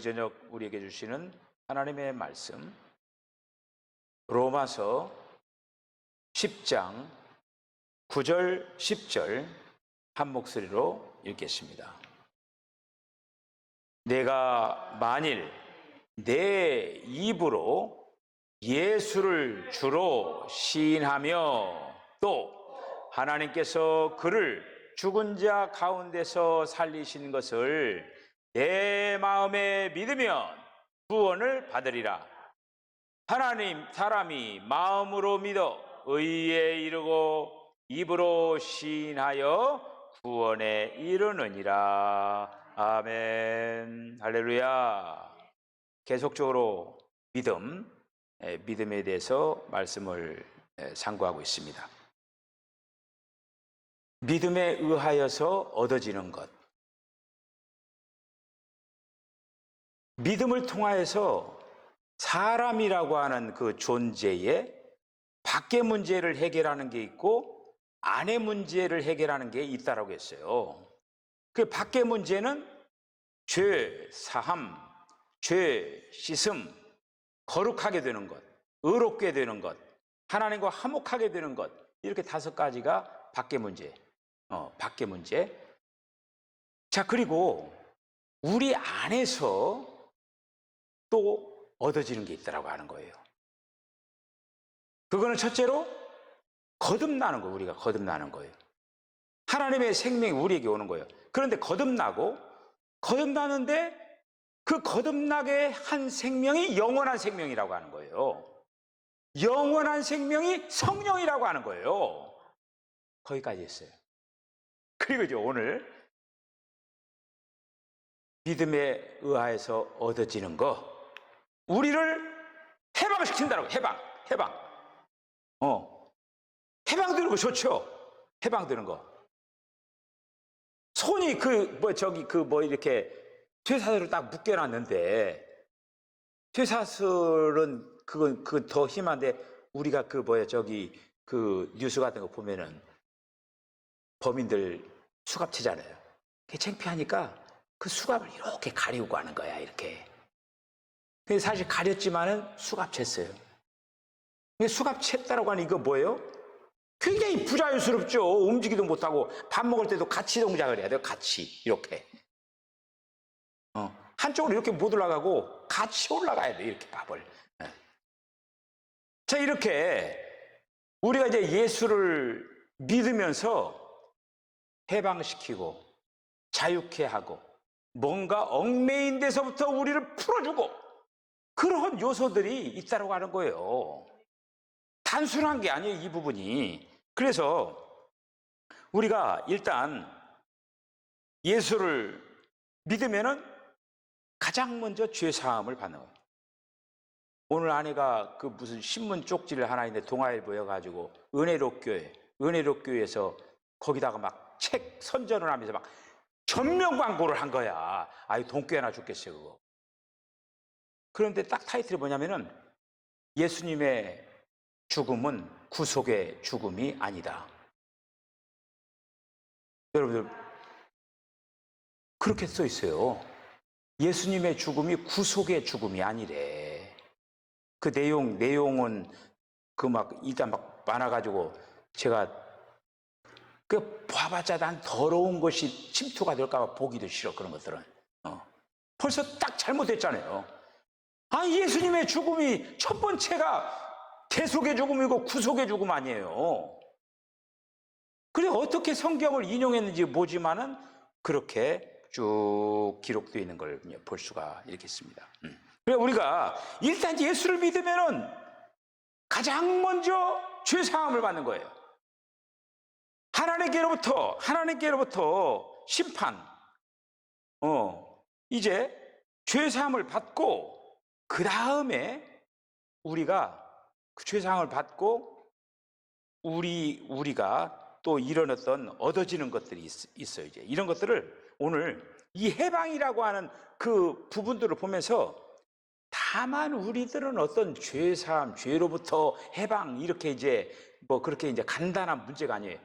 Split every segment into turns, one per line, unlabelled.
이 저녁 우리에게 주시는 하나님의 말씀, 로마서 10장 9절 10절 한 목소리로 읽겠습니다. 내가 만일 내 입으로 예수를 주로 시인하며 또 하나님께서 그를 죽은 자 가운데서 살리신 것을 내 마음에 믿으면 구원을 받으리라. 사람이 마음으로 믿어 의에 이르고 입으로 시인하여 구원에 이르느니라. 아멘. 할렐루야. 계속적으로 믿음에 대해서 말씀을 상고하고 있습니다. 믿음에 의하여서 얻어지는 것, 믿음을 통하여서 사람이라고 하는 그 존재의 밖의 문제를 해결하는 게 있고 안의 문제를 해결하는 게 있다라고 했어요. 그 밖의 문제는 죄 사함, 죄 씻음, 거룩하게 되는 것, 의롭게 되는 것, 하나님과 화목하게 되는 것, 이렇게 5가지가 밖의 문제. 밖의 문제. 자, 그리고 우리 안에서 또 얻어지는 게 있다라고 하는 거예요. 그거는 첫째로 거듭나는 거예요. 우리가 거듭나는 거예요. 하나님의 생명이 우리에게 오는 거예요. 그런데 거듭나는데 그 거듭나게 한 생명이 영원한 생명이라고 하는 거예요. 영원한 생명이 성령이라고 하는 거예요. 거기까지 했어요. 그리고 이제 오늘 믿음에 의하여서 얻어지는 거, 우리를 해방시킨다라고. 해방 되는 거 좋죠. 해방되는 거. 손이 이렇게 쇠사슬을 딱 묶여놨는데, 쇠사슬은 그건 더 심한데, 우리가 그 뉴스 같은 거 보면은 범인들 수갑채잖아요. 그게 창피하니까 그 수갑을 이렇게 가리고 하는 거야, 이렇게. 근데 사실 가렸지만은 수갑챘어요. 근데 수갑챘다라고 하는 이거 뭐예요? 굉장히 부자연스럽죠. 움직이도 못하고 밥 먹을 때도 같이 동작을 해야 돼요. 같이 이렇게. 한쪽으로 이렇게 못 올라가고 같이 올라가야 돼요. 이렇게 밥을. 자, 이렇게 우리가 이제 예수를 믿으면서 해방시키고 자유케 하고 뭔가 얽매인 데서부터 우리를 풀어주고 그런 요소들이 있다고 하는 거예요. 단순한 게 아니에요, 이 부분이. 그래서 우리가 일단 예수를 믿으면은 가장 먼저 죄사함을 받는 거예요. 오늘 아내가 그 무슨 신문 쪽지를 하나 있는데 동아일보여가지고 은혜롭교회에서 거기다가 막 책 선전을 하면서 막 전면 광고를 한 거야. 아유, 돈 꽤나 죽겠어요, 그거. 그런데 딱 타이틀이 뭐냐면은 예수님의 죽음은 구속의 죽음이 아니다. 여러분들, 그렇게 써 있어요. 예수님의 죽음이 구속의 죽음이 아니래. 그 내용은 일단 막 많아가지고 제가 봐봤자 난 더러운 것이 침투가 될까봐 보기도 싫어, 그런 것들은. 벌써 딱 잘못됐잖아요. 예수님의 죽음이 첫 번째가 대속의 죽음이고 구속의 죽음 아니에요. 그래, 어떻게 성경을 인용했는지 보지만은 그렇게 쭉 기록되어 있는 걸 볼 수가 있겠습니다. 그래, 우리가 일단 예수를 믿으면은 가장 먼저 죄사함을 받는 거예요. 하나님께로부터 심판, 이제 죄사함을 받고 그 다음에 우리가 그 죄사함을 받고 우리가 또 이런 얻어지는 것들이 있어요. 이제 이런 것들을 오늘 이 해방이라고 하는 그 부분들을 보면서, 다만 우리들은 어떤 죄사함, 죄로부터 해방, 이렇게 이제 그렇게 이제 간단한 문제가 아니에요.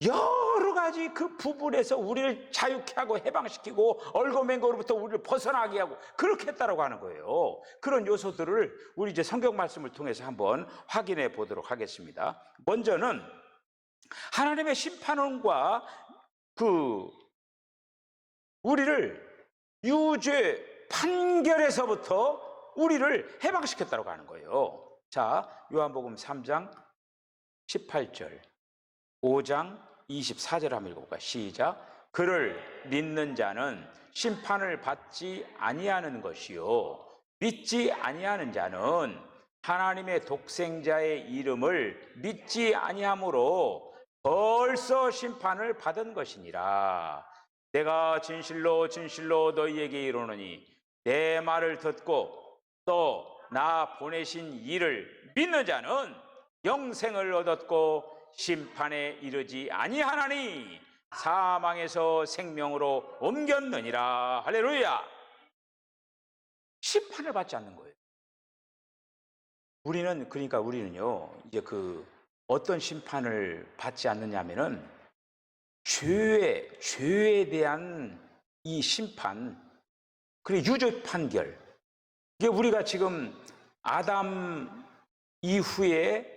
여러 가지 그 부분에서 우리를 자유케 하고 해방시키고 얼거맹거로부터 우리를 벗어나게 하고 그렇게 했다라고 하는 거예요. 그런 요소들을 우리 이제 성경 말씀을 통해서 한번 확인해 보도록 하겠습니다. 먼저는 하나님의 심판원과 우리를 유죄 판결에서부터 우리를 해방시켰다고 하는 거예요. 자, 요한복음 3장 18절, 5장 24절 한번 읽어볼까요? 시작. 그를 믿는 자는 심판을 받지 아니하는 것이요 믿지 아니하는 자는 하나님의 독생자의 이름을 믿지 아니함으로 벌써 심판을 받은 것이니라. 내가 진실로 진실로 너희에게 이르노니 내 말을 듣고 또 나 보내신 이를 믿는 자는 영생을 얻었고 심판에 이르지 아니하나니 사망에서 생명으로 옮겼느니라. 할렐루야. 심판을 받지 않는 거예요. 우리는요 이제 어떤 심판을 받지 않느냐면은 죄에 대한 이 심판, 그리고 유죄 판결. 이게 우리가 지금 아담 이후에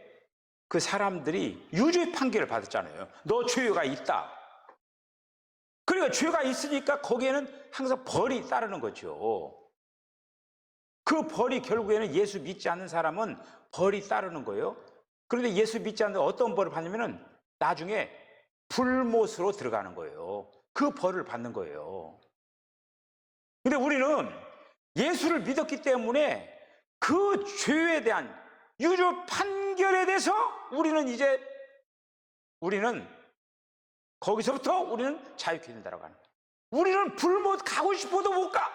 그 사람들이 유죄 판결을 받았잖아요. 너 죄가 있다. 그러니까 죄가 있으니까 거기에는 항상 벌이 따르는 거죠. 그 벌이 결국에는 예수 믿지 않는 사람은 벌이 따르는 거예요. 그런데 예수 믿지 않는 어떤 벌을 받냐면은 나중에 불못으로 들어가는 거예요. 그 벌을 받는 거예요. 근데 우리는 예수를 믿었기 때문에 그 죄에 대한 유죄 판결에 대해서 우리는 거기서부터 우리는 자유케 된다고 하는 거예요. 우리는 불못 가고 싶어도 못 가.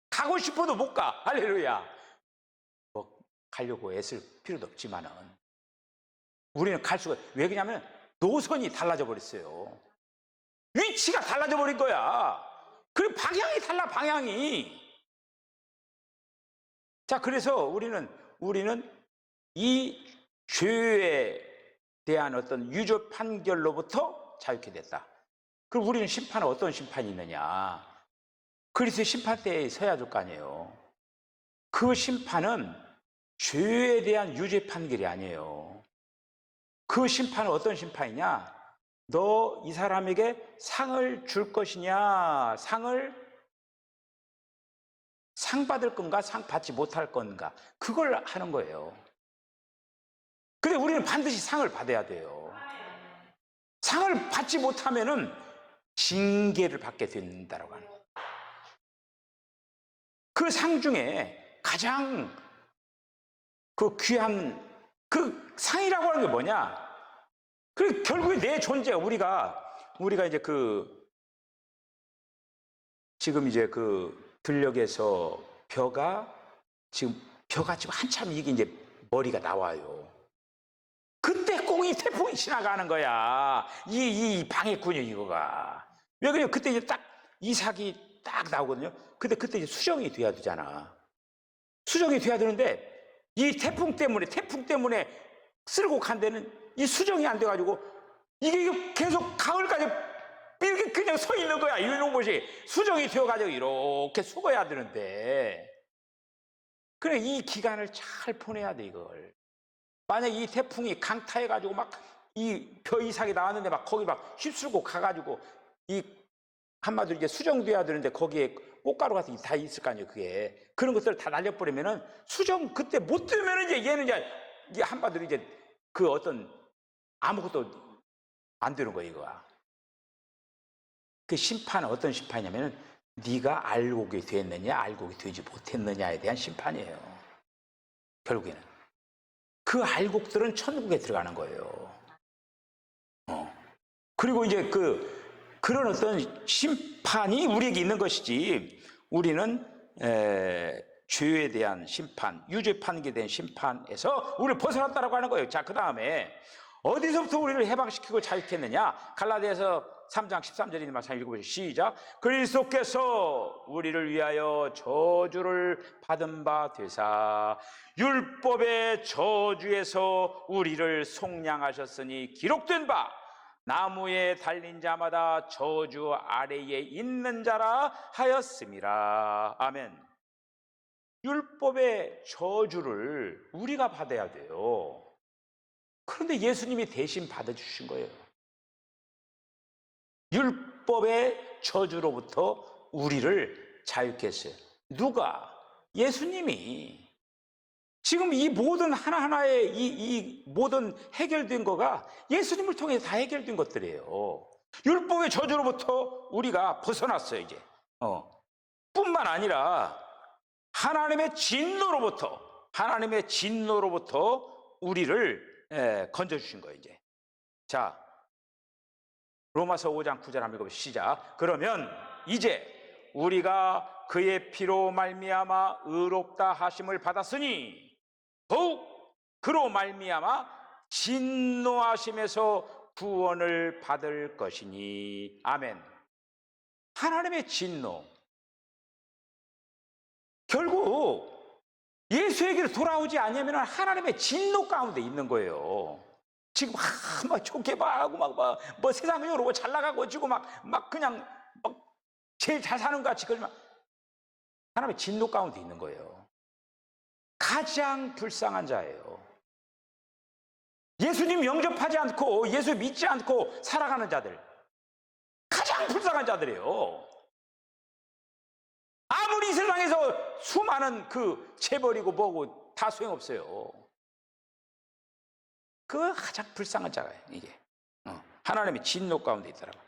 가고 싶어도 못 가. 할렐루야. 뭐 가려고 애쓸 필요도 없지만은 우리는 갈 수가. 왜 그러냐면 노선이 달라져 버렸어요. 위치가 달라져 버린 거야. 그리고 방향이 달라, 방향이. 자, 그래서 우리는 이 죄에 대한 어떤 유죄 판결로부터 자유케 됐다. 그럼 우리는 심판은 어떤 심판이 있느냐? 그리스도의 심판대에 서야 될 거 아니에요. 그 심판은 죄에 대한 유죄 판결이 아니에요. 그 심판은 어떤 심판이냐? 너 이 사람에게 상을 줄 것이냐? 상 받을 건가? 상 받지 못할 건가? 그걸 하는 거예요. 근데 우리는 반드시 상을 받아야 돼요. 상을 받지 못하면은 징계를 받게 된다라고 하는 거예요. 그 상 중에 가장 귀한 상이라고 하는 게 뭐냐? 결국에 내 존재, 우리가 이제 지금 이제 들녘에서 벼가 지금 한참 이게 이제 머리가 나와요. 그때 꼭 이 태풍이 지나가는 거야. 이 방해꾼이 이거가. 왜 그래요? 그때 이제 딱 이삭이 딱 나오거든요. 근데 그때 이제 수정이 돼야 되잖아. 수정이 돼야 되는데 이 태풍 때문에 쓸고 간 데는 이 수정이 안 돼가지고 이게 계속 가을까지 이렇게 그냥 서 있는 거야. 이런 것이 수정이 되어가지고 이렇게 속어야 되는데, 그래 이 기간을 잘 보내야 돼. 이걸 만약 이 태풍이 강타해가지고 막 이 벼 이삭이 나왔는데 막 거기 막 휩쓸고 가가지고 이 한마디로 이제 수정돼야 되는데 거기에 꽃가루 같은 게 다 있을 거 아니에요. 그런 것들을 다 날려버리면은 수정 그때 못 되면은 이제 얘는 이제 한마디로 이제 어떤 아무것도 안 되는 거예요. 이거야. 그 심판은 어떤 심판이냐면은 네가 알고게 됐느냐 알고게 되지 못했느냐에 대한 심판이에요. 결국에는 그 알곡들은 천국에 들어가는 거예요. 그리고 이제 그런 어떤 심판이 우리에게 있는 것이지, 우리는 죄에 대한 심판, 유죄 판결에 대한 심판에서 우리를 벗어났다라고 하는 거예요. 자, 그 다음에 어디서부터 우리를 해방시키고 자유케 했느냐? 갈라디아서 3장 13절인 말씀 읽어보시죠. 시작. 그리스도께서 우리를 위하여 저주를 받은 바 되사 율법의 저주에서 우리를 속량하셨으니 기록된 바 나무에 달린 자마다 저주 아래에 있는 자라 하였음이라. 아멘. 율법의 저주를 우리가 받아야 돼요. 그런데 예수님이 대신 받아주신 거예요. 율법의 저주로부터 우리를 자유케 했어요. 누가? 예수님이. 지금 이 모든 하나하나의 이 모든 해결된 거가 예수님을 통해 다 해결된 것들이에요. 율법의 저주로부터 우리가 벗어났어요, 이제. 뿐만 아니라 하나님의 진노로부터 우리를 건져주신 거예요, 이제. 자, 로마서 5장 9절 한번 읽어보시죠. 시작. 그러면 이제 우리가 그의 피로 말미암아 의롭다 하심을 받았으니 더욱 그로 말미암아 진노하심에서 구원을 받을 것이니. 아멘. 하나님의 진노. 결국 예수에게로 돌아오지 않으면 하나님의 진노 가운데 있는 거예요. 지금 막 좋게 하고 뭐 세상적으로 잘 나가고 지고 막 그냥 막 제일 잘 사는 것 같이 그러지만 하나님의 진노 가운데 있는 거예요. 가장 불쌍한 자예요. 예수님 영접하지 않고 예수 믿지 않고 살아가는 자들, 가장 불쌍한 자들이에요. 아무리 이 세상에서 수많은 그 재벌이고 뭐고 다 소용없어요. 그 가장 불쌍한 자가 이게 하나님의 진노 가운데 있더라고요.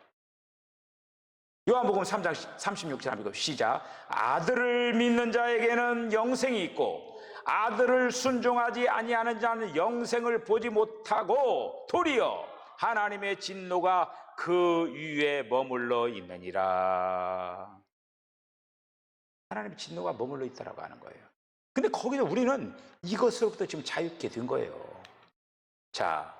요한복음 3장 36절 한번 시작. 아들을 믿는 자에게는 영생이 있고 아들을 순종하지 아니하는 자는 영생을 보지 못하고 도리어 하나님의 진노가 그 위에 머물러 있느니라. 하나님의 진노가 머물러 있다라고 하는 거예요. 근데 거기서 우리는 이것으로부터 지금 자유케 된 거예요. 자,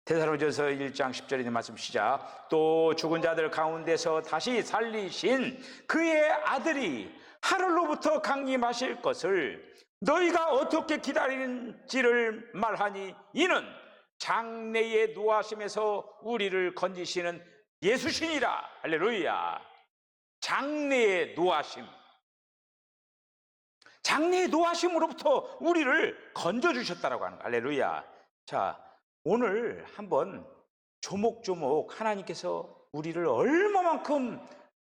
데살로니가서 1장 10절에 있는 말씀 시작. 또 죽은 자들 가운데서 다시 살리신 그의 아들이 하늘로부터 강림하실 것을 너희가 어떻게 기다리는지를 말하니 이는 장래의 노하심에서 우리를 건지시는 예수시니라. 할렐루야. 장래의 노하심. 장래의 노하심으로부터 우리를 건져주셨다라고 하는 거야. 할렐루야. 자, 오늘 한번 조목조목 하나님께서 우리를 얼마만큼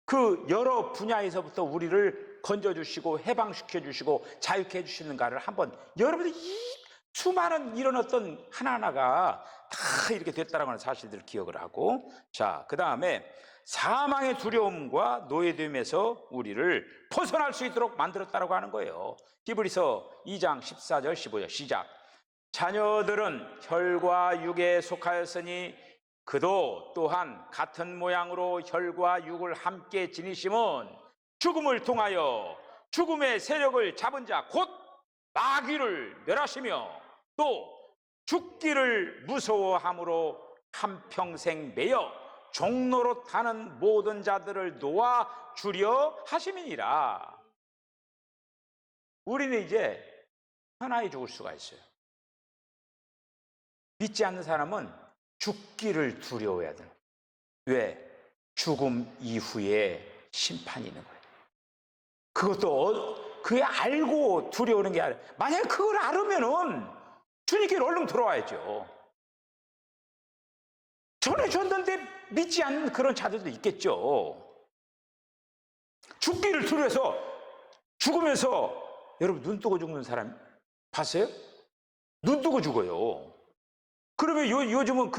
그 여러 분야에서부터 우리를 건져주시고 해방시켜주시고 자유케 해주시는가를 한번 여러분들 이 수많은 이런 어떤 하나하나가 다 이렇게 됐다라고 하는 사실들을 기억을 하고, 자, 그 다음에 사망의 두려움과 노예됨에서 우리를 벗어날 수 있도록 만들었다라고 하는 거예요. 히브리서 2장 14절 15절 시작. 자녀들은 혈과 육에 속하였으니 그도 또한 같은 모양으로 혈과 육을 함께 지니심은 죽음을 통하여 죽음의 세력을 잡은 자 곧 마귀를 멸하시며 또 죽기를 무서워함으로 한평생 매여 종로로 타는 모든 자들을 놓아 주려 하심이니라. 우리는 이제 편하게 죽을 수가 있어요. 믿지 않는 사람은 죽기를 두려워해야 돼요. 왜? 죽음 이후에 심판이 있는 거예요. 그것도 그게 알고 두려워하는 게 아니라 만약에 그걸 알으면은 주님께로 얼른 들어와야죠. 전해줬는데 믿지 않는 그런 자들도 있겠죠. 죽기를 두려워해서 죽으면서 여러분 눈 뜨고 죽는 사람 봤어요? 눈 뜨고 죽어요. 그러면 요즘은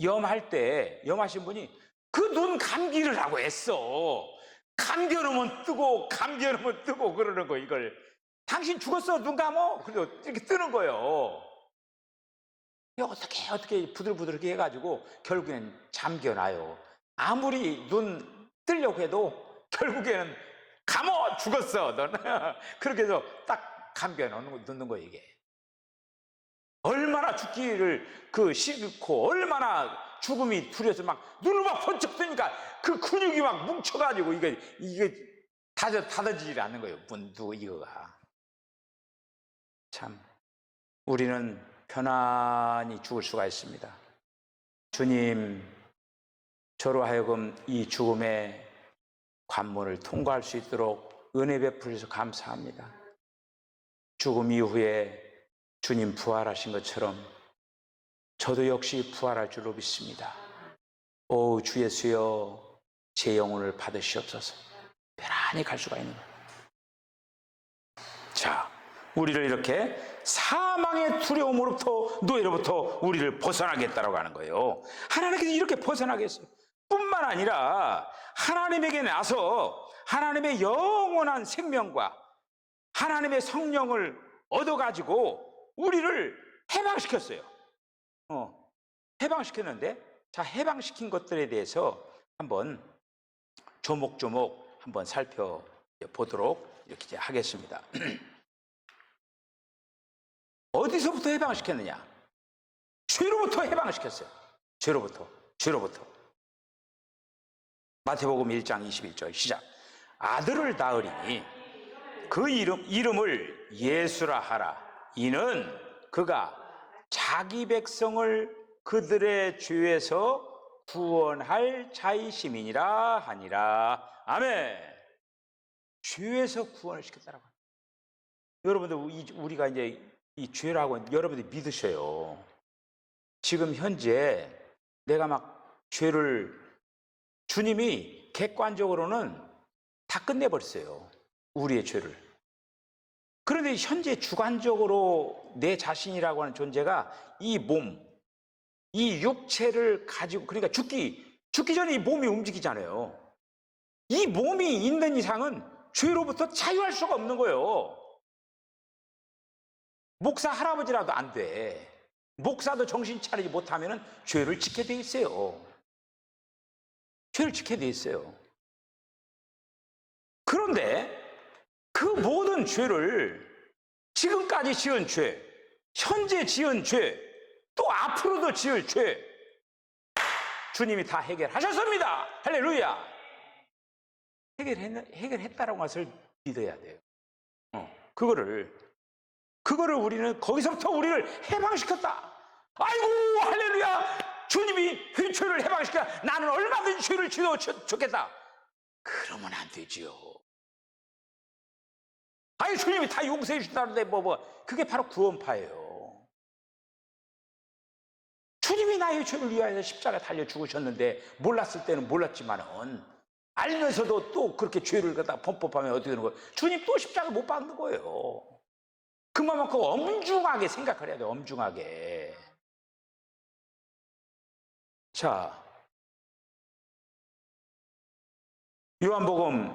염할 때 염하신 분이 그 눈 감기를 하고 했어. 감겨놓으면 뜨고 그러는 거. 이걸 당신 죽었어 눈 감어? 그래서 이렇게 뜨는 거예요. 어떻게 부들부들하게 해가지고 결국엔 잠겨놔요. 아무리 눈 뜨려고 해도 결국에는 감어 죽었어 너는. 그렇게 해서 딱 감겨놓는 거예요. 이게 얼마나 죽기를 싫고 얼마나 죽음이 두려워서 막 눈을 막 번쩍 뜨니까 그 근육이 막 뭉쳐가지고 이게 닫아지질 않는 거예요. 문도 이거가. 참 우리는 편안히 죽을 수가 있습니다. 주님, 저로 하여금 이 죽음의 관문을 통과할 수 있도록 은혜 베풀어서 감사합니다. 죽음 이후에 주님 부활하신 것처럼 저도 역시 부활할 줄로 믿습니다. 오, 주 예수여, 제 영혼을 받으시옵소서. 편안히 갈 수가 있는 거예요. 자, 우리를 이렇게 사망의 두려움으로부터, 노예로부터 우리를 벗어나겠다라고 하는 거예요. 하나님께서 이렇게 벗어나겠어요. 뿐만 아니라 하나님에게 나서 하나님의 영원한 생명과 하나님의 성령을 얻어가지고 우리를 해방시켰어요. 해방시켰는데, 자, 해방시킨 것들에 대해서 한번 조목조목 한번 살펴보도록 이렇게 하겠습니다. 어디서부터 해방시켰느냐? 죄로부터 해방시켰어요. 죄로부터. 마태복음 1장 21절 시작. 아들을 낳으리니 그 이름을 예수라 하라. 이는 그가 자기 백성을 그들의 죄에서 구원할 자이심이니라 하니라. 아멘. 죄에서 구원을 시켰다라고. 여러분들, 우리가 이제 이 죄라고 여러분들이 믿으셔요. 지금 현재 내가 막 죄를, 주님이 객관적으로는 다 끝내버렸어요. 우리의 죄를. 그런데 현재 주관적으로 내 자신이라고 하는 존재가 이 몸, 이 육체를 가지고, 그러니까 죽기 전에 이 몸이 움직이잖아요. 이 몸이 있는 이상은 죄로부터 자유할 수가 없는 거예요. 목사 할아버지라도 안 돼. 목사도 정신 차리지 못하면 죄를 짓게 돼 있어요. 죄를 짓게 돼 있어요. 그런데 그 모든 죄를, 지금까지 지은 죄, 현재 지은 죄, 또 앞으로도 지을 죄, 주님이 다 해결하셨습니다. 할렐루야. 해결했다라고 것을 믿어야 돼요. 그거를 우리는, 거기서부터 우리를 해방시켰다. 아이고, 할렐루야. 주님이 죄를 해방시켜, 나는 얼마든지 죄를 지어 좋겠다. 그러면 안 되지요. 아니, 주님이 다 용서해 주신다는데 그게 바로 구원파예요. 주님이 나의 죄를 위하여 십자가 달려 죽으셨는데, 몰랐을 때는 몰랐지만은 알면서도 또 그렇게 죄를 갖다 범법하면 어떻게 되는 거예요? 주님 또 십자가 못 박는 거예요. 그만큼 엄중하게 생각을 해야 돼요. 엄중하게. 자, 요한복음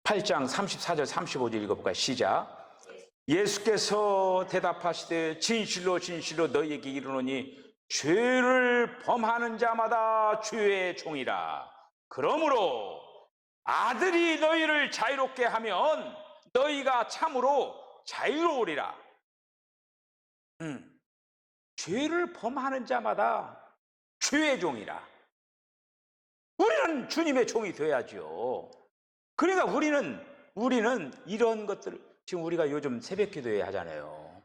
8장 34절 35절 읽어볼까요? 시작. 예수께서 대답하시되 진실로 진실로 너희에게 이르노니 죄를 범하는 자마다 죄의 종이라. 그러므로 아들이 너희를 자유롭게 하면 너희가 참으로 자유로우리라. 죄를 범하는 자마다 죄의 종이라. 우리는 주님의 종이 되어야죠. 그러니까 우리는 이런 것들, 지금 우리가 요즘 새벽기도회 하잖아요.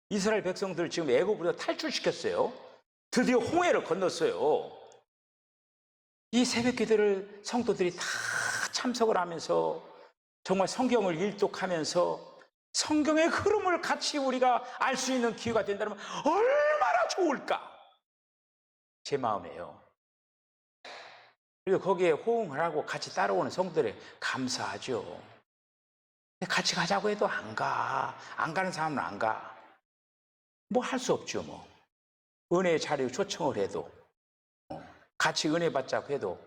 이스라엘 백성들 지금 애굽으로 탈출시켰어요. 드디어 홍해를 건넜어요. 이 새벽기도를 성도들이 다 참석을 하면서 정말 성경을 일독하면서 성경의 흐름을 같이 우리가 알 수 있는 기회가 된다면 얼마나 좋을까? 제 마음이에요. 그리고 거기에 호응을 하고 같이 따라오는 성도들에 감사하죠. 근데 같이 가자고 해도 안 가. 안 가는 사람은 안 가. 뭐 할 수 없죠, 뭐. 은혜의 자리에 초청을 해도, 같이 은혜 받자고 해도,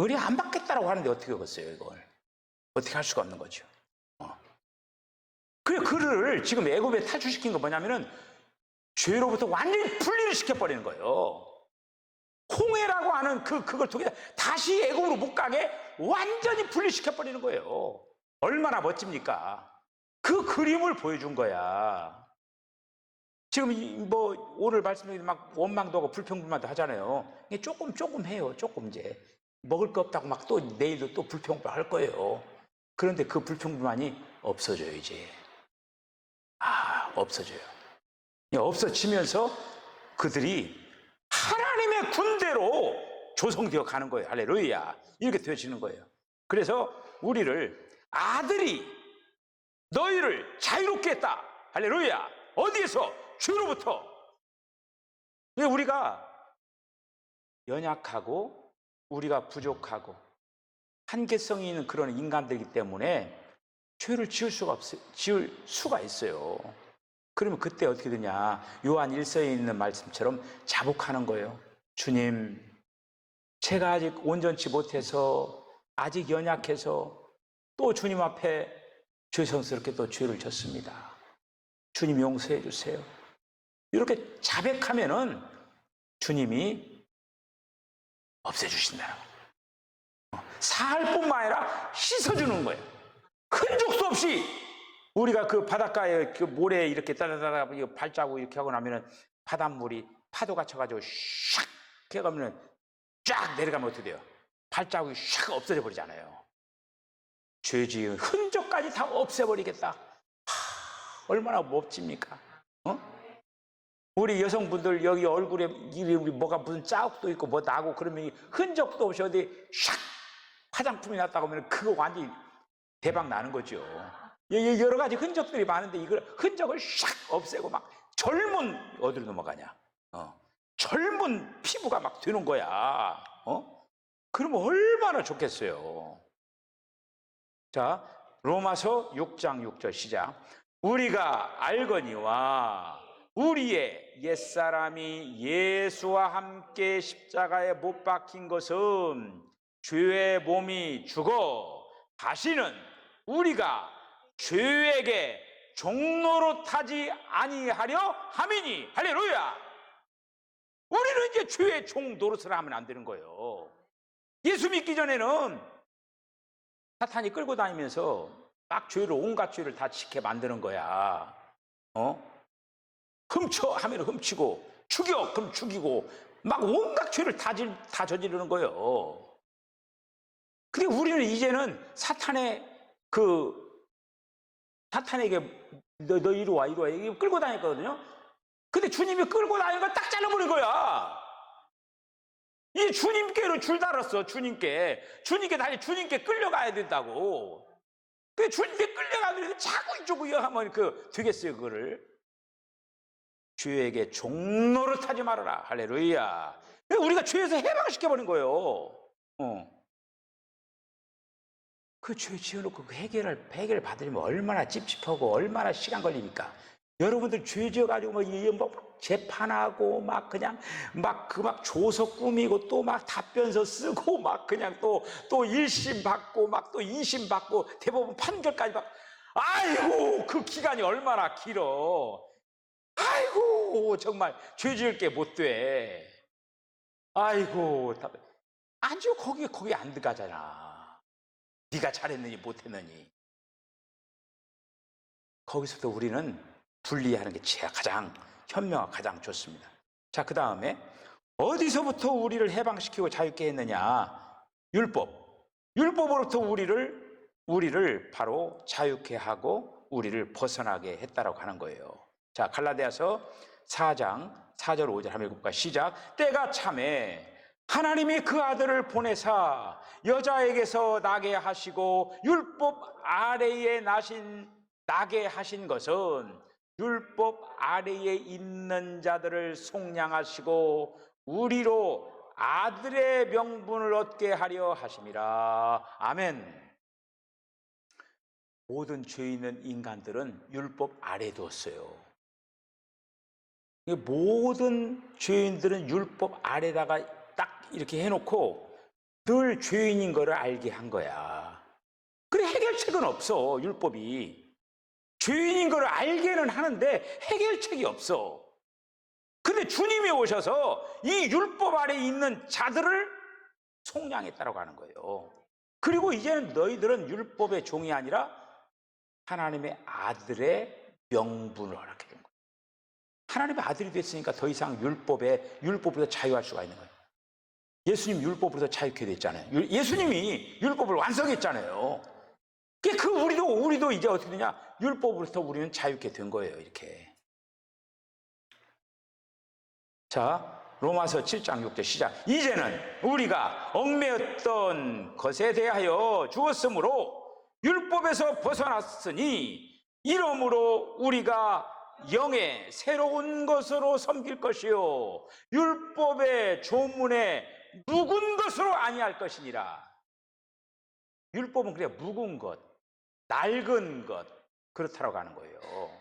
은혜 안 받겠다라고 하는데 어떻게 하겠어요, 이걸. 어떻게 할 수가 없는 거죠. 그래, 그를 지금 애굽에 탈출시킨 건 뭐냐면은 죄로부터 완전히 분리를 시켜버리는 거예요. 홍해라고 하는 그걸 통해 다시 애굽으로 못 가게 완전히 분리시켜버리는 거예요. 얼마나 멋집니까? 그 그림을 보여준 거야. 지금 뭐 오늘 말씀드린 막 원망도 하고 불평불만도 하잖아요. 조금 해요. 조금 이제 먹을 거 없다고 막 또 내일도 또 불평불만 할 거예요. 그런데 그 불평불만이 없어져요, 이제. 없어져요. 없어지면서 그들이 하나님의 군대로 조성되어 가는 거예요. 할렐루야. 이렇게 되어지는 거예요. 그래서 우리를 아들이 너희를 자유롭게 했다. 할렐루야. 어디에서? 죄로부터. 우리가 연약하고 우리가 부족하고 한계성이 있는 그런 인간들이기 때문에 죄를 지을 수가 있어요. 그러면 그때 어떻게 되냐? 요한 1서에 있는 말씀처럼 자복하는 거예요. 주님, 제가 아직 온전치 못해서, 아직 연약해서 또 주님 앞에 죄성스럽게 또 죄를 졌습니다. 주님 용서해 주세요. 이렇게 자백하면은 주님이 없애주신다. 사할 뿐만 아니라 씻어주는 거예요. 흔적도 없이. 우리가 그 바닷가에 그 모래에 이렇게 따다다다 발자국 이렇게 하고 나면은 바닷물이 파도가 쳐가지고 샥 해가면은 쫙 내려가면 어떻게 돼요? 발자국이 샥 없어져 버리잖아요. 죄 지은 흔적까지 다 없애버리겠다. 얼마나 멋집니까? 우리 여성분들 여기 얼굴에 뭐가 무슨 자국도 있고 뭐 나고 그러면 흔적도 없이 어디 샥 화장품이 났다고 하면 그거 완전히 대박 나는 거죠. 여러 가지 흔적들이 많은데 이걸 흔적을 샥 없애고 막 젊은 어디로 넘어가냐? 젊은 피부가 막 되는 거야. 그러면 얼마나 좋겠어요. 자, 로마서 6장 6절 시작. 우리가 알거니와 우리의 옛사람이 예수와 함께 십자가에 못 박힌 것은 죄의 몸이 죽어 다시는 우리가 죄에게 종로로 타지 아니하려 함이니. 할렐루야. 우리는 이제 죄의 종 노릇을 하면 안 되는 거예요. 예수 믿기 전에는 사탄이 끌고 다니면서 막 죄를, 온갖 죄를 다 지게 만드는 거야. 훔쳐 하면 훔치고, 죽여 그럼 죽이고, 막 온갖 죄를 다 저지르는 거예요. 근데 우리는 이제는 사탄에게 너 이리 와 이게 끌고 다녔거든요. 근데 주님이 끌고 다니는 걸 딱 잘라버린 거야. 이 주님께로 줄 달았어. 주님께 달리 주님께 끌려가야 된다고. 그 주님께 끌려가면 자꾸 이쪽으로 하면 되겠어요. 그거를 죄에게 종로를 타지 말아라. 할렐루야. 우리가 죄에서 해방시켜버린 거예요. 그 죄 지어놓고 그 해결을 받으려면 얼마나 찝찝하고 얼마나 시간 걸립니까? 여러분들 죄 지어가지고 뭐 재판하고 막 그냥 막 조서 꾸미고 또 막 답변서 쓰고 막 그냥 또 1심 받고 막 또 2심 받고 대법원 판결까지 받고. 아이고, 그 기간이 얼마나 길어. 아이고, 정말 죄 지을 게 못 돼. 아이고, 아주 거기 안 들어가잖아. 네가 잘했느니 못했느니. 거기서부터 우리는 분리하는 게 가장 현명하고 가장 좋습니다. 자, 그 다음에 어디서부터 우리를 해방시키고 자유케 했느냐? 율법으로부터 우리를 바로 자유케 하고 우리를 벗어나게 했다라고 하는 거예요. 자, 갈라디아서 4장 4절 5절 한번 읽어볼까? 시작. 때가 참에 하나님이 그 아들을 보내사 여자에게서 나게 하시고 율법 아래에 나게 하신 것은 율법 아래에 있는 자들을 속량하시고 우리로 아들의 명분을 얻게 하려 하심이라. 아멘. 모든 죄 있는 인간들은 율법 아래에 두었어요. 모든 죄인들은 율법 아래다가 딱 이렇게 해놓고 늘 죄인인 거를 알게 한 거야. 그래, 해결책은 없어. 율법이 죄인인 걸 알게는 하는데 해결책이 없어. 근데 주님이 오셔서 이 율법 아래에 있는 자들을 속량했다라고 하는 거예요. 그리고 이제는 너희들은 율법의 종이 아니라 하나님의 아들의 명분을 허락해 준 거예요. 하나님의 아들이 됐으니까 더 이상 율법으로서 자유할 수가 있는 거예요. 예수님 율법으로서 자유케 됐잖아요. 예수님이 율법을 완성했잖아요. 우리도 이제 어떻게 되냐? 율법으로부터 우리는 자유케 된 거예요. 이렇게. 자, 로마서 7장 6절 시작. 이제는 우리가 얽매였던 것에 대하여 죽었으므로 율법에서 벗어났으니 이러므로 우리가 영의 새로운 것으로 섬길 것이요 율법의 조문에 묵은 것으로 아니할 것이니라. 율법은 그냥 묵은 것, 낡은 것 그렇다라고 하는 거예요.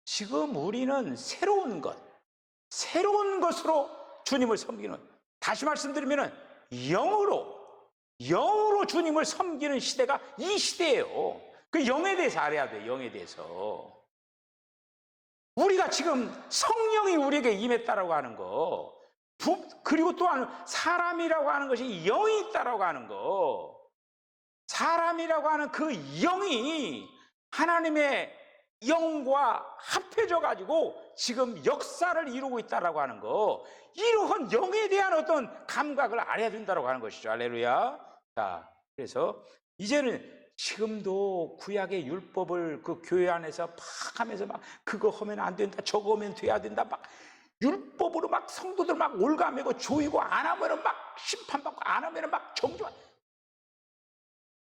지금 우리는 새로운 것, 새로운 것으로 주님을 섬기는, 다시 말씀드리면 영으로 주님을 섬기는 시대가 이 시대예요. 그 영에 대해서 알아야 돼요. 영에 대해서. 우리가 지금 성령이 우리에게 임했다라고 하는 거, 그리고 또한 사람이라고 하는 것이 영이 있다라고 하는 거, 사람이라고 하는 그 영이 하나님의 영과 합해져 가지고 지금 역사를 이루고 있다라고 하는 거, 이러한 영에 대한 어떤 감각을 알아야 된다라고 하는 것이죠. 할렐루야. 자, 그래서 이제는 지금도 구약의 율법을 그 교회 안에서 막 하면서 막 그거 하면 안 된다, 저거 하면 돼야 된다, 막 율법으로 막 성도들 막 올가매고 조이고, 안 하면은 막 심판받고, 안 하면은 막 정죄,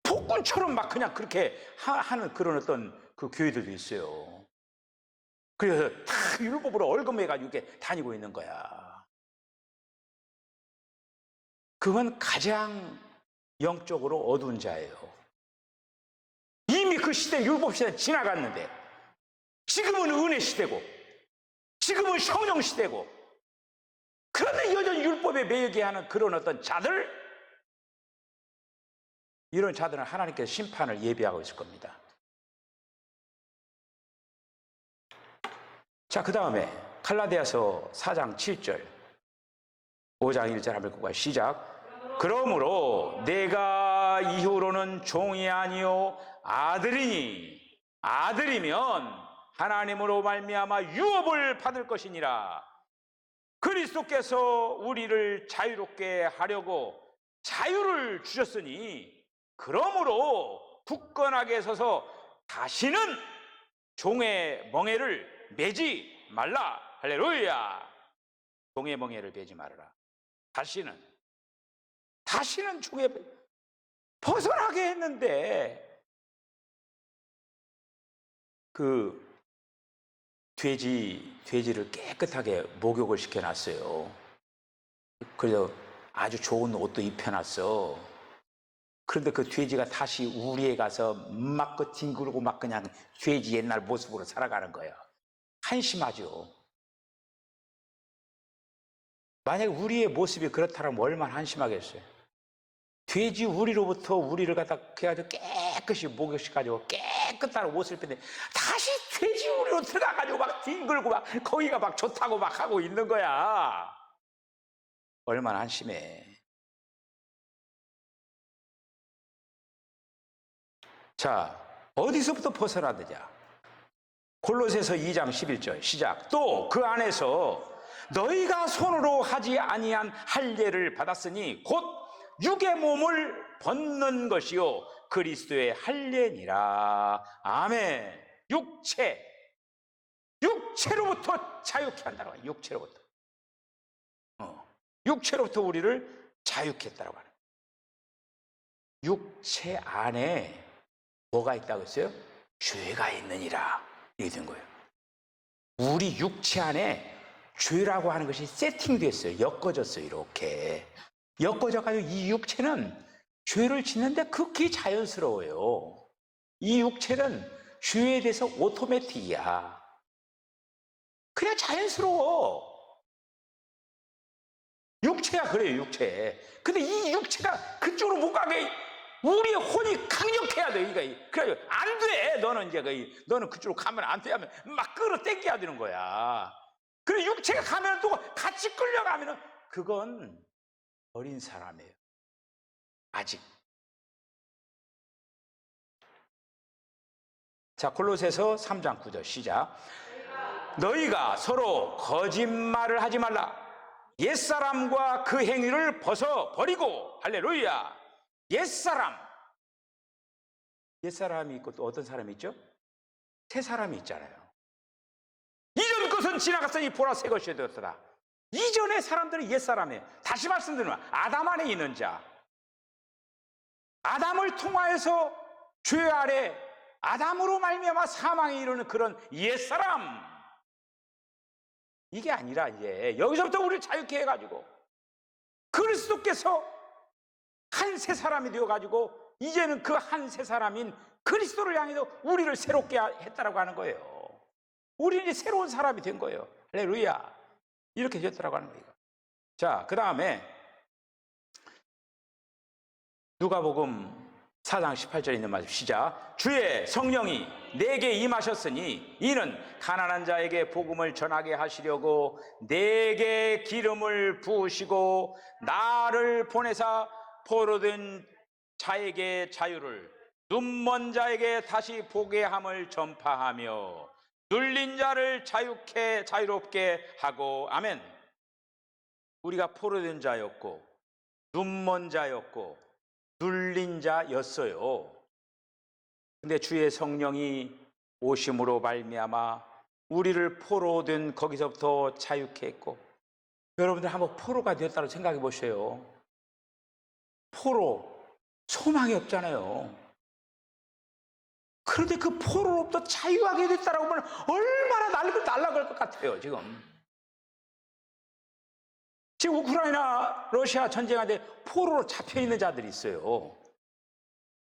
폭군처럼 막 그냥 그렇게 하는 그런 어떤 그 교회들도 있어요. 그래서 다 율법으로 얼금해가지고 이렇게 다니고 있는 거야. 그건 가장 영적으로 어두운 자예요. 이미 그 시대, 율법 시대는 지나갔는데 지금은 은혜 시대고 지금은 성령 시대고, 그런데 여전히 율법에 매이게 하는 그런 어떤 자들, 이런 자들은 하나님께서 심판을 예비하고 있을 겁니다. 자, 그 다음에 갈라디아서 4장 7절, 5장 1절 한번 읽고 시작. 그러므로 내가 이후로는 종이 아니요 아들이니 아들이면 하나님으로 말미암아 유업을 받을 것이니라. 그리스도께서 우리를 자유롭게 하려고 자유를 주셨으니 그러므로 굳건하게 서서 다시는 종의 멍에를 매지 말라. 할렐루야. 종의 멍에를 매지 말아라. 다시는 종의 벗어나게 했는데, 그 돼지를 깨끗하게 목욕을 시켜놨어요. 그래서 아주 좋은 옷도 입혀놨어. 그런데 그 돼지가 다시 우리에 가서 막 그 뒹굴고 막 그냥 돼지 옛날 모습으로 살아가는 거예요. 한심하죠. 만약에 우리의 모습이 그렇다면 얼마나 한심하겠어요. 돼지 우리로부터 우리를 갖다 해가지고 깨끗이 목욕시켜가지고 깨끗한 옷을 입는데 다시 돼지 우리로 들어가가지고 막 뒹굴고 막 거기가 막 좋다고 막 하고 있는 거야. 얼마나 한심해. 자, 어디서부터 벗어나느냐? 골로새서 2장 11절 시작. 또 그 안에서 너희가 손으로 하지 아니한 할례를 받았으니 곧 육의 몸을 벗는 것이요 그리스도의 할례니라. 아멘. 육체로부터 자유케 한다고 해요. 육체로부터 우리를 자유케 했다고 하는. 육체 안에 뭐가 있다고 했어요? 죄가 있느니라. 이게 된 거예요. 우리 육체 안에 죄라고 하는 것이 세팅됐어요. 엮어졌어요. 이렇게 엮어져가지고 이 육체는 죄를 짓는데 극히 자연스러워요. 이 육체는 죄에 대해서 오토매틱이야. 그냥 자연스러워. 육체야 그래요. 육체. 근데 이 육체가 그쪽으로 못 가게 우리의 혼이 강력해야 돼. 그래가지고 안 돼. 너는 이제 너는 그쪽으로 가면 안 돼. 하면 막 끌어당겨야 되는 거야. 그래 육체가 가면 또 같이 끌려가면은 그건 어린 사람이에요. 아직. 자, 골로새서 3장 9절 시작. 너희가 서로 거짓말을 하지 말라. 옛사람과 그 행위를 벗어버리고. 할렐루야. 옛사람이 있고 또 어떤 사람이 있죠? 새 사람이 있잖아요. 이전 것은 지나갔으니 보라 새 것이 되었더라. 이전의 사람들은 옛사람이에요. 다시 말씀드리면 아담 안에 있는 자, 아담을 통하여서 죄 아래 아담으로 말미암아 사망에 이르는 그런 옛사람, 이게 아니라 이제 여기서부터 우리를 자유케 해가지고 그리스도께서 한 새 사람이 되어가지고 이제는 그 한 새 사람인 그리스도를 향해서 우리를 새롭게 했다라고 하는 거예요. 우리는 이제 새로운 사람이 된 거예요. 할렐루야. 이렇게 됐다라고 하는 거예요. 자, 그 다음에 누가복음 4장 18절에 있는 말씀 시작. 주의 성령이 내게 임하셨으니 이는 가난한 자에게 복음을 전하게 하시려고 내게 기름을 부으시고 나를 보내사 포로된 자에게 자유를, 눈먼 자에게 다시 보게 함을 전파하며 눌린 자를 자유롭게 하고. 아멘. 우리가 포로된 자였고 눈먼 자였고 눌린 자였어요. 근데 주의 성령이 오심으로 말미암아 우리를 포로된 거기서부터 자유케 했고. 여러분들 한번 포로가 되었다고 생각해 보세요. 포로, 소망이 없잖아요. 그런데 그 포로로부터 자유하게 됐다라고 하면 얼마나 날아갈 것 같아요. 지금 우크라이나 러시아 전쟁하는데 포로로 잡혀있는 자들이 있어요.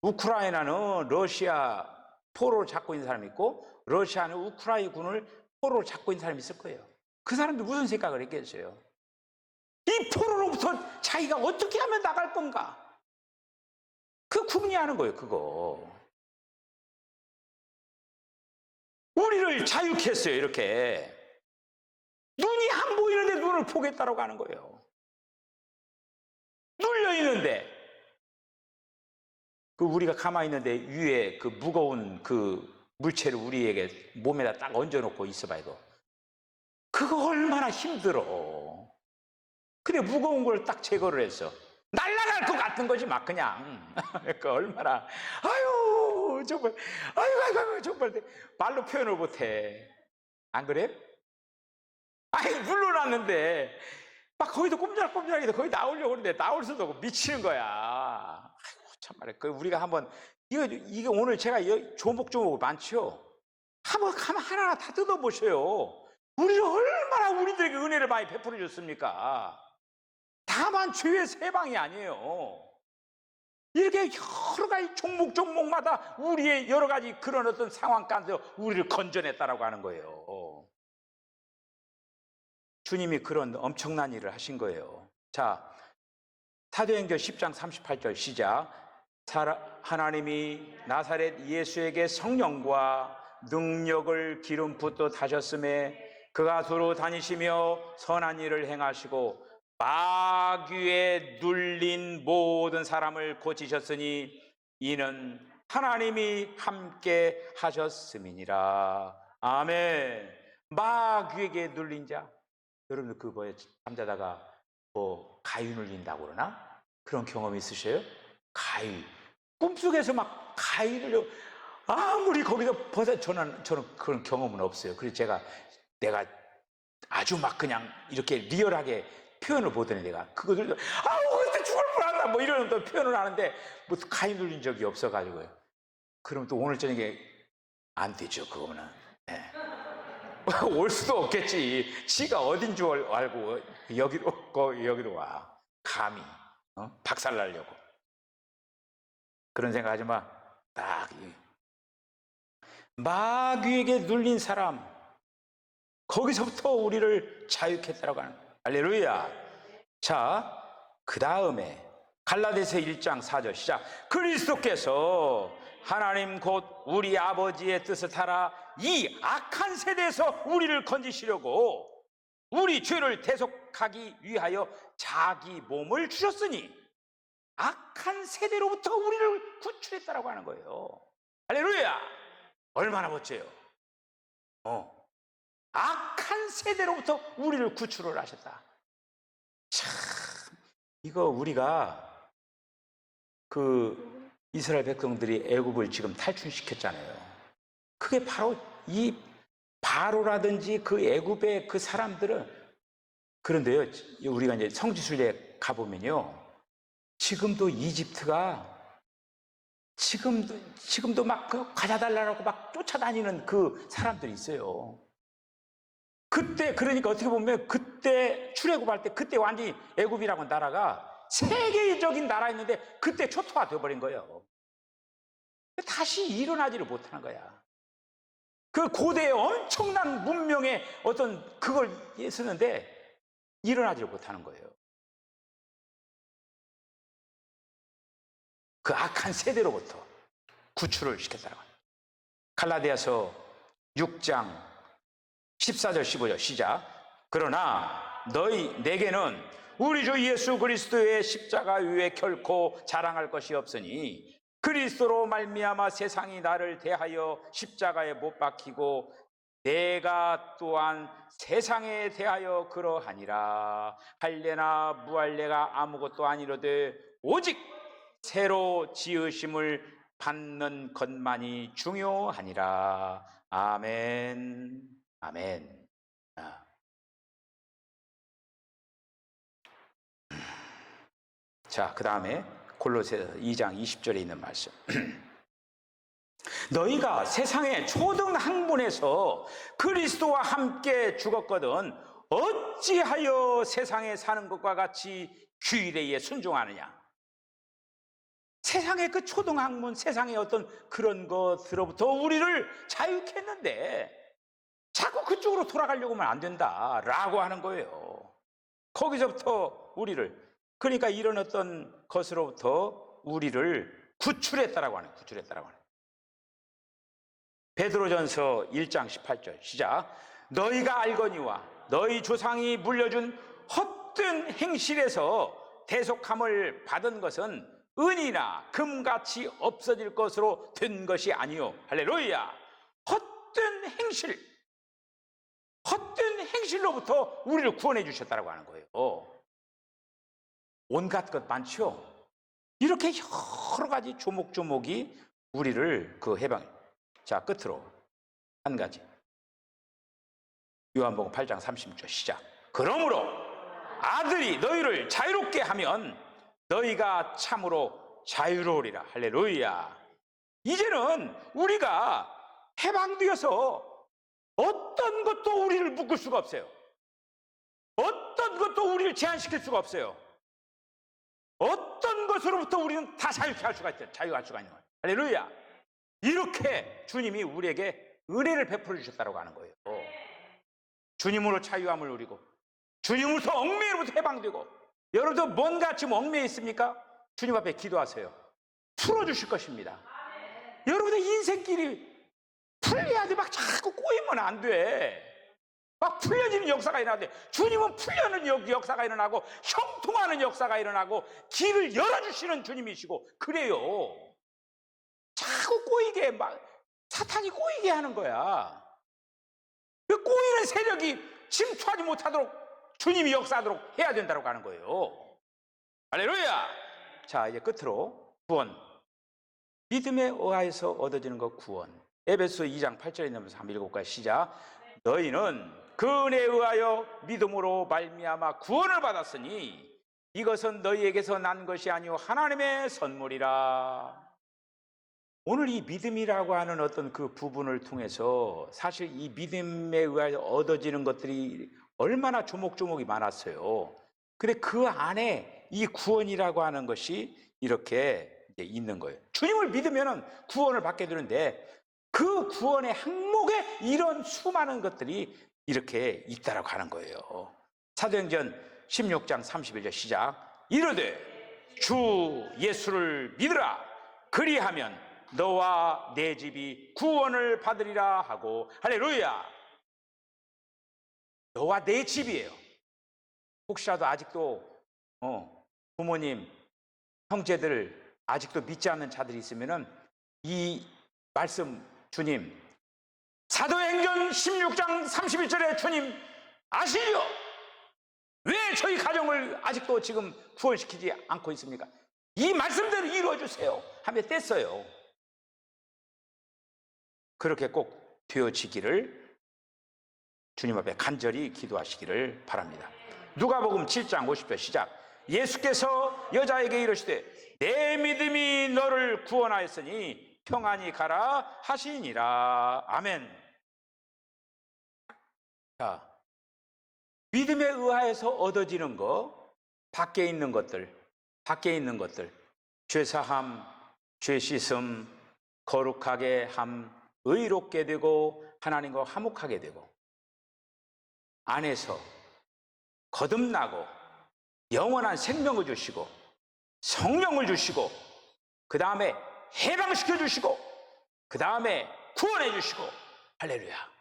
우크라이나는 러시아 포로로 잡고 있는 사람이 있고 러시아는 우크라이나군을 포로로 잡고 있는 사람이 있을 거예요. 그 사람들 무슨 생각을 했겠어요? 이 포로로부터 자기가 어떻게 하면 나갈 건가? 그 궁리하는 거예요. 그거 우리를 자유케 했어요. 이렇게 눈이 안 보이는데 눈을 보겠다라고 하는 거예요. 눌려 있는데 그 우리가 가만히 있는데 위에 그 무거운 그 물체를 우리에게 몸에다 딱 얹어놓고 있어봐. 그거 얼마나 힘들어. 근데 무거운 걸 딱 제거를 했어. 날아갈 것 같은 거지 막 그냥. 그 얼마나 아유 정말 아유 정말 말로 표현을 못해. 안 그래? 아니 눌러놨는데 막 거기서 꼼지락꼼지락해서 거기 나오려고 그러는데 나올 수도 없고 미치는 거야. 아이고 참말이야. 그 우리가 한번 이게 오늘 제가 조목조목 많죠. 한번 가면 하나하나 다 뜯어보셔요. 우리를 얼마나 우리들에게 은혜를 많이 베풀어 줬습니까? 다만 죄의 세방이 아니에요. 이렇게 여러 가지 종목마다 우리의 여러 가지 그런 어떤 상황 가운데서 우리를 건져냈다라고 하는 거예요. 주님이 그런 엄청난 일을 하신 거예요. 자, 사도행전 10장 38절 시작. 하나님이 나사렛 예수에게 성령과 능력을 기름 붓듯 하셨음에 그가 두루 다니시며 선한 일을 행하시고 마귀에 눌린 모든 사람을 고치셨으니 이는 하나님이 함께 하셨음이니라. 아멘. 마귀에게 눌린 자, 여러분들 그 뭐에 잠자다가 뭐 가위 눌린다고 그러나? 그런 경험 있으셔요? 가위. 꿈속에서 막 가위를 아무리 거기서 저는 그런 경험은 없어요. 그래서 내가 아주 막 그냥 이렇게 리얼하게 표현을 보더니 내가 그거들 아우 그때 죽을 뻔한다 뭐 이런 또 표현을 하는데 뭐 가위 눌린 적이 없어가지고요. 그럼 또 오늘 저녁에 안 되죠. 그거는. 네. 올 수도 없겠지. 지가 어딘 줄 알고 여기로 와. 감히 박살나려고. 그런 생각하지 마. 딱 마귀에게 눌린 사람, 거기서부터 우리를 자유케 했다라고 하는 거예요. 할렐루야. 자, 그 다음에 갈라디아서 1장 4절 시작. 그리스도께서 하나님 곧 우리 아버지의 뜻을 따라 이 악한 세대에서 우리를 건지시려고 우리 죄를 대속하기 위하여 자기 몸을 주셨으니 악한 세대로부터 우리를 구출했다라고 하는 거예요. 할렐루야. 얼마나 멋져요. 악한 세대로부터 우리를 구출을 하셨다. 참, 이거 우리가 그 이스라엘 백성들이 애굽을 지금 탈출시켰잖아요. 그게 바로 이 바로라든지 그 애굽의 그 사람들은 그런데요, 우리가 이제 성지순례 가보면요, 지금도 이집트가 지금도 막 가져달라고 막 쫓아다니는 그 사람들이 있어요. 그때 그러니까 어떻게 보면 그때 출애굽할 때 그때 완전히 애굽이라고 나라가 세계적인 나라였는데 그때 초토화 되어버린 거예요. 다시 일어나지를 못하는 거야. 그 고대의 엄청난 문명의 어떤 그걸 했었는데 일어나지를 못하는 거예요. 그 악한 세대로부터 구출을 시켰다고 합니다. 갈라디아서 6장 14절 15절 시작. 그러나 내게는 우리 주 예수 그리스도의 십자가 위에 결코 자랑할 것이 없으니 그리스도로 말미암아 세상이 나를 대하여 십자가에 못 박히고 내가 또한 세상에 대하여 그러하니라. 할례나 무할례가 아무것도 아니로되 오직 새로 지으심을 받는 것만이 중요하니라. 아멘. 아멘. 자, 그 다음에 골로새서 2장 20절에 있는 말씀. 너희가 세상의 초등학문에서 그리스도와 함께 죽었거든 어찌하여 세상에 사는 것과 같이 규례에 순종하느냐. 세상의 그 초등학문, 세상의 어떤 그런 것으로부터 우리를 자유케 했는데 자꾸 그쪽으로 돌아가려고 하면 안 된다라고 하는 거예요. 거기서부터 우리를, 그러니까 이런 어떤 것으로부터 우리를 구출했다라고 하는, 구출했다라고 하는. 베드로전서 1장 18절 시작. 너희가 알거니와 너희 조상이 물려준 헛된 행실에서 대속함을 받은 것은 은이나 금같이 없어질 것으로 된 것이 아니요. 할렐루야. 헛된 행실로부터 우리를 구원해 주셨다고 하는 거예요. 온갖 것 많죠. 이렇게 여러 가지 조목조목이 우리를 그 해방. 자, 끝으로 한 가지. 요한복음 8장 30절 시작. 그러므로 아들이 너희를 자유롭게 하면 너희가 참으로 자유로우리라. 할렐루야. 이제는 우리가 해방되어서 어떤 것도 우리를 묶을 수가 없어요. 어떤 것도 우리를 제한시킬 수가 없어요. 어떤 것으로부터 우리는 다 자유케 할 수가 있어요. 자유할 수가 있는 거예요. 할렐루야. 이렇게 주님이 우리에게 은혜를 베풀어 주셨다고 하는 거예요. 주님으로 자유함을 누리고 주님으로부터 얽매이로부터 해방되고. 여러분도 뭔가 지금 얽매여 있습니까? 주님 앞에 기도하세요. 풀어주실 것입니다. 여러분의 인생길이 풀려야지 막 자꾸 꼬이면 안 돼. 막 풀려지는 역사가 일어나는데 주님은 풀려는 역사가 일어나고 형통하는 역사가 일어나고 길을 열어주시는 주님이시고 그래요. 자꾸 꼬이게 막 사탄이 꼬이게 하는 거야. 그 꼬이는 세력이 침투하지 못하도록 주님이 역사하도록 해야 된다고 하는 거예요. 할렐루야. 자, 이제 끝으로 구원. 믿음에 의하여서 얻어지는 것 구원. 에베소 2장 8절에 있는 3-7까지 시작. 너희는 그 은혜에 의하여 믿음으로 말미암아 구원을 받았으니 이것은 너희에게서 난 것이 아니요 하나님의 선물이라. 오늘 이 믿음이라고 하는 어떤 그 부분을 통해서 사실 이 믿음에 의하여 얻어지는 것들이 얼마나 조목조목이 많았어요. 근데 그 안에 이 구원이라고 하는 것이 이렇게 있는 거예요. 주님을 믿으면 구원을 받게 되는데 그 구원의 항목에 이런 수많은 것들이 이렇게 있다라고 하는 거예요. 사도행전 16장 31절 시작. 이르되 주 예수를 믿으라. 그리하면 너와 내 집이 구원을 받으리라 하고. 할렐루야. 너와 내 집이에요. 혹시라도 아직도 부모님, 형제들 아직도 믿지 않는 자들이 있으면은 이 말씀 주님 사도행전 16장 31절에 주님 아시죠? 왜 저희 가정을 아직도 지금 구원시키지 않고 있습니까? 이 말씀대로 이루어주세요 하며 뗐어요. 그렇게 꼭 되어지기를 주님 앞에 간절히 기도하시기를 바랍니다. 누가복음 7장 50절 시작. 예수께서 여자에게 이르시되 내 믿음이 너를 구원하였으니 평안히 가라 하시니라. 아멘. 자, 믿음에 의하여서 얻어지는 것, 밖에 있는 것들, 죄사함, 죄 씻음, 거룩하게 함, 의롭게 되고 하나님과 화목하게 되고, 안에서 거듭나고 영원한 생명을 주시고 성령을 주시고, 그 다음에 해방시켜 주시고, 그 다음에 구원해 주시고, 할렐루야.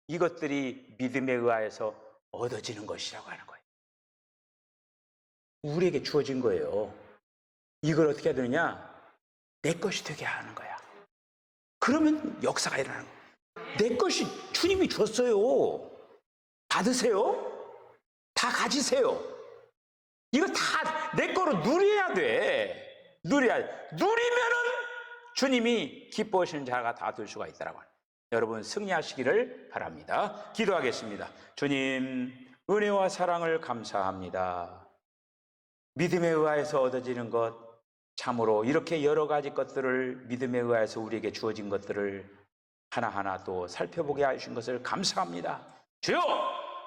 이것들이 믿음에 의하여서 얻어지는 것이라고 하는 거예요. 우리에게 주어진 거예요. 이걸 어떻게 해야 되느냐? 내 것이 되게 하는 거야. 그러면 역사가 일어나는 거예요. 내 것이 주님이 줬어요. 받으세요. 다 가지세요. 이거 다 내 거로 누려야 돼. 누리면은 주님이 기뻐하시는 자가 다 될 수가 있다라고 합니다. 여러분 승리하시기를 바랍니다. 기도하겠습니다. 주님, 은혜와 사랑을 감사합니다. 믿음에 의하여서 얻어지는 것, 참으로 이렇게 여러 가지 것들을 믿음에 의하여서 우리에게 주어진 것들을 하나하나 또 살펴보게 하신 것을 감사합니다. 주여,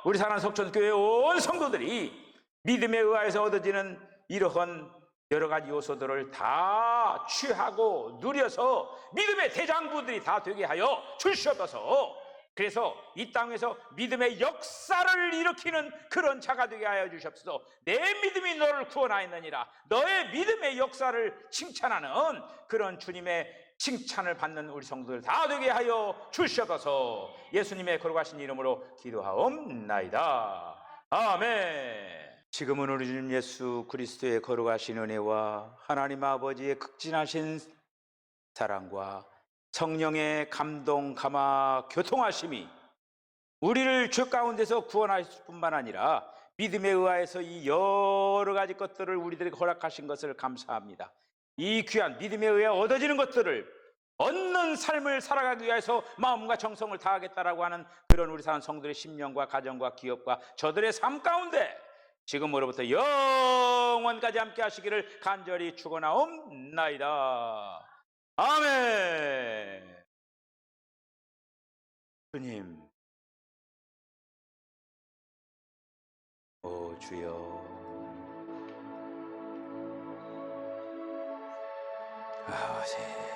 우리 사랑하는 석촌교회 온 성도들이 믿음에 의하여서 얻어지는 이러한 여러 가지 요소들을 다 취하고 누려서 믿음의 대장부들이 다 되게 하여 주시옵소서. 그래서 이 땅에서 믿음의 역사를 일으키는 그런 자가 되게 하여 주시옵소서. 내 믿음이 너를 구원하였느니라. 너의 믿음의 역사를 칭찬하는 그런 주님의 칭찬을 받는 우리 성도들 다 되게 하여 주시옵소서. 예수님의 거룩하신 이름으로 기도하옵나이다. 아멘. 지금은 우리 주님 예수 그리스도의 거룩하신 은혜와 하나님 아버지의 극진하신 사랑과 성령의 감동, 감화, 교통하심이 우리를 죄 가운데서 구원하실 뿐만 아니라 믿음에 의하여서 이 여러 가지 것들을 우리들에게 허락하신 것을 감사합니다. 이 귀한 믿음에 의해 얻어지는 것들을 얻는 삶을 살아가기 위해서 마음과 정성을 다하겠다라고 하는 그런 우리 사는 성도들의 심령과 가정과 기업과 저들의 삶 가운데 지금으로부터 영원까지 함께 하시기를 간절히 축원하옵나이다. 아멘. 주님, 오 주여, 아버지.